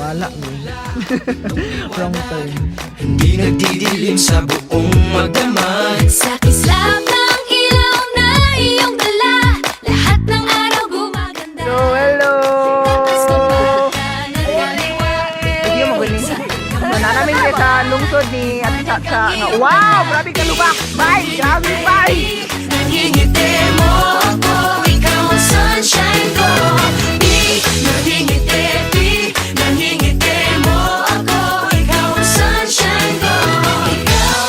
Wala mo. Wrong turn. Hindi nagdidilim sa buong magdamag. Sa kislap ng ilaw na iyong dala, lahat ng araw gumaganda. So, hello! Takas ko pa ng kaliwa. Video mo galing. Nananamin kayo sa lungsod ni Ate Chacha. Wow! Grabe ka lubak! Bye! Grabe! Bye! Nangingiti mo ako, ikaw ang sunshine ko. Nangingiti, nangingiti mo ako, ikaw ang sunshine ko. Ikaw,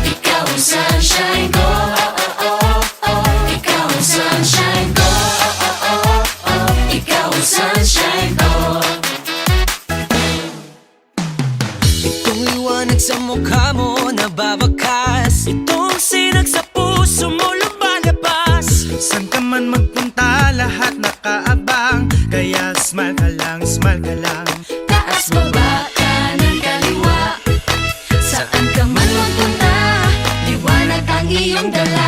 ikaw ang sunshine ko. Ikaw ang sunshine ko. Ikaw ang sunshine ko. Itong liwanag sa mukha mo nababakas, itong sinag sa puso mo lumalabas. Saan ka man magpunta, lahat nakaabang. Kaya smile ka lang. Taas baba kanan kaliwa, saan ka man magpunta, liwanag ang iyong dala.